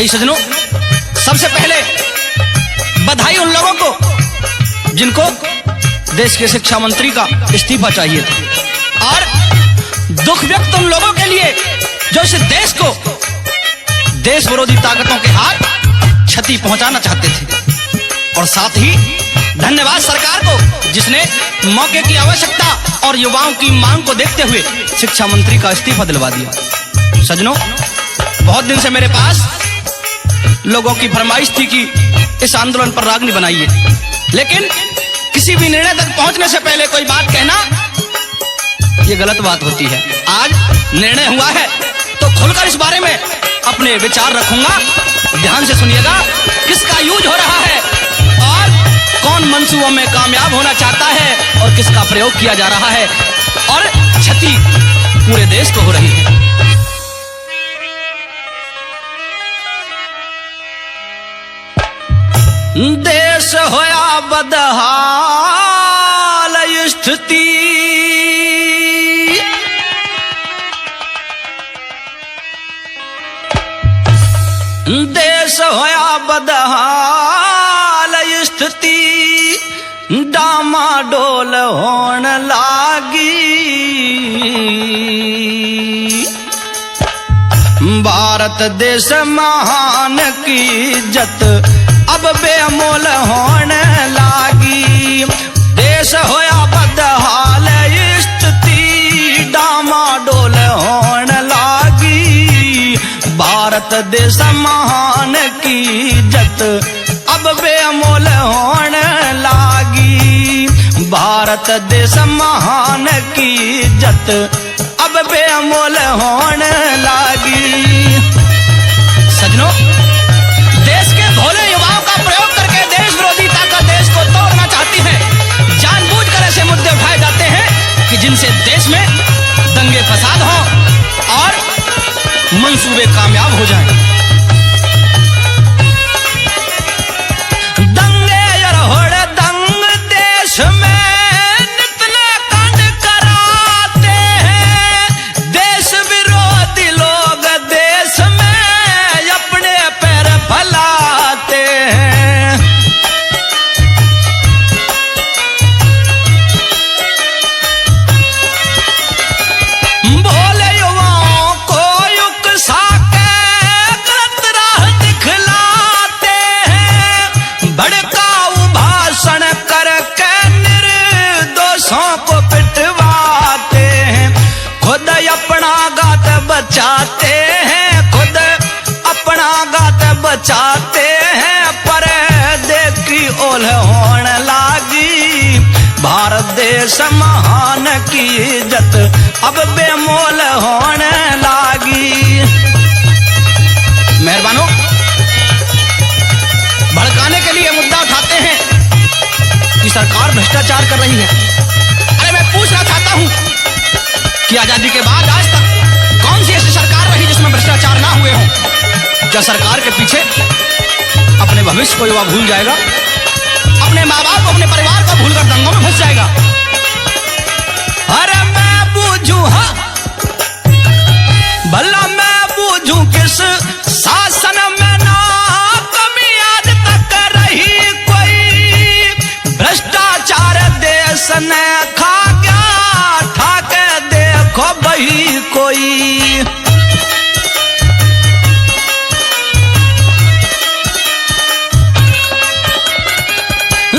सज्जनों, सबसे पहले बधाई उन लोगों को जिनको देश के शिक्षा मंत्री का इस्तीफा चाहिए था, और दुख व्यक्त उन लोगों के लिए जो इस देश को देश विरोधी ताकतों के हाथ क्षति पहुंचाना चाहते थे। और साथ ही धन्यवाद सरकार को जिसने मौके की आवश्यकता और युवाओं की मांग को देखते हुए शिक्षा मंत्री का इस्तीफा दिलवा दिया। सज्जनों, बहुत दिन से मेरे पास लोगों की फरमाइश थी कि इस आंदोलन पर रागनी बनाइए, लेकिन किसी भी निर्णय तक पहुंचने से पहले कोई बात कहना ये गलत बात होती है। आज निर्णय हुआ है तो खुलकर इस बारे में अपने विचार रखूंगा। ध्यान से सुनिएगा, किसका यूज हो रहा है और कौन मंसूबों में कामयाब होना चाहता है और किसका प्रयोग किया जा रहा है, और क्षति पूरे देश को हो रही है। देश होया बदहाल स्थिति, देश होया बदहाल स्थिति, डामाडोल होन लागी। भारत देश महान की इज्जत अब बेमोल होने लागी। देश होया बदहाल स्थिति, डामाडोल होने लागी। भारत देश महान की इज्जत अब बेमोल होने लागी। भारत देश महान की इज्जत अब बेमोल होने लागी। सज्जनों, देश के भोले युवाओं का प्रयोग करके देश विरोधी ताकत देश को तोड़ना चाहती है। जानबूझकर ऐसे मुद्दे उठाए जाते हैं कि जिनसे देश में दंगे फसाद हो और मंसूबे कामयाब हो जाएं। दंगे और होड़ दंग देश में नितने कांड कराते हैं। देश विरोधी लोग देश में अपने पैर फैलाते हैं। भोले युवाओं को उकसा के गलत राह दिखलाते हैं। भड़काऊ भाषण करके निर्दोषों को पिटवाते हैं। खुद अपना गात बचाते हैं, खुद अपना गात बचाते हैं, पर देखी ओल होने लागी। भारत देश महान की इज्जत अब बेमोल होने लागी। मेहरबानों, भड़काने के लिए मुद्दा उठाते हैं कि सरकार भ्रष्टाचार कर रही है। अरे मैं पूछना चाहता हूं कि आजादी के बाद आज तक कौन सी ऐसी सरकार रही जिसमें भ्रष्टाचार ना हुए हों? क्या सरकार के पीछे अपने भविष्य को युवा भूल जाएगा, अपने माँ बाप को, अपने परिवार को भूलकर दंगों में फंस जाएगा? अरे मैं बूझूं, हाँ भला मैं बूझूं किस शासन में ना कमी आज तक रही कोई। भ्रष्टाचार देश ने खा गया, ठाके देखो बही कोई।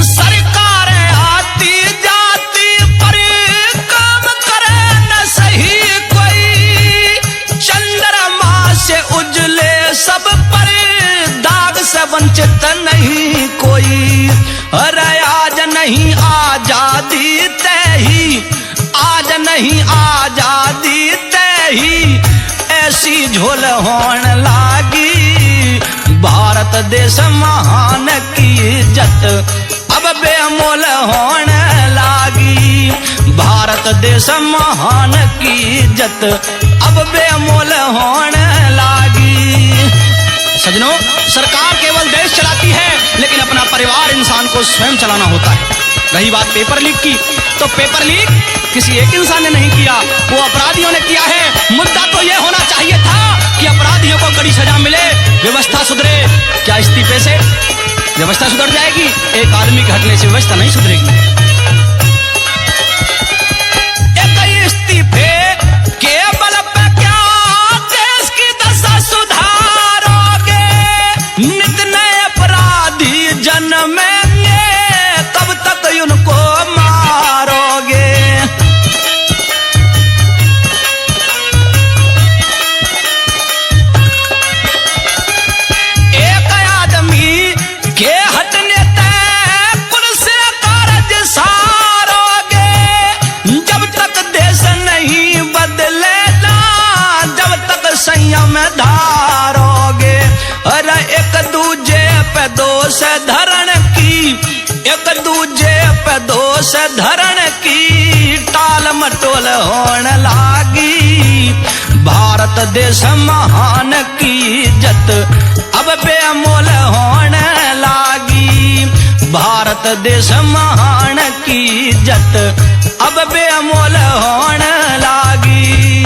सरकारें आती जाती पर काम करे न सही कोई। चंद्रमा से उजले सब पर दाग से वंचित नहीं कोई। अरे आज नहीं आजादी तही, आज नहीं आजादी तही, ऐसी झोल होने लागी। भारत देश महान की इज्जत अब बेमोल होने लागी। भारत देश महान की इज्जत अब बेमोल होने लागी। सज्जनों, सरकार केवल देश चलाती है, लेकिन अपना परिवार इंसान को स्वयं चलाना होता है। रही बात पेपर लीक की, तो पेपर लीक किसी एक इंसान ने नहीं किया, वो अपराधियों ने किया है। मुद्दा तो ये होना चाहिए था कि अपराधियों को कड़ी सजा मिले, व्यवस्था सुधरे। क्या इस्तीफे से व्यवस्था सुधर जाएगी? एक आदमी के हटने से व्यवस्था नहीं सुधरेगी। एक इस्तीफे के बल पे क्या देश की दशा सुधारोगे? नित नए अपराधी जन्मेंगे, कब तक उनको मारोगे? एक आदमी के हटने तक कुर्सी कारज सारोगे, जब तक देश नहीं बदलेगा, जब तक संयम धारोगे। अरे एक दूजे पे दोष धरण की, एक दूजे पे दोष धरण की टाल मटोल होने लागी। भारत देश महान की इज्जत अब बेमोल होने लागी। भारत देश महान की इज्जत अब बेमोल होने लागी।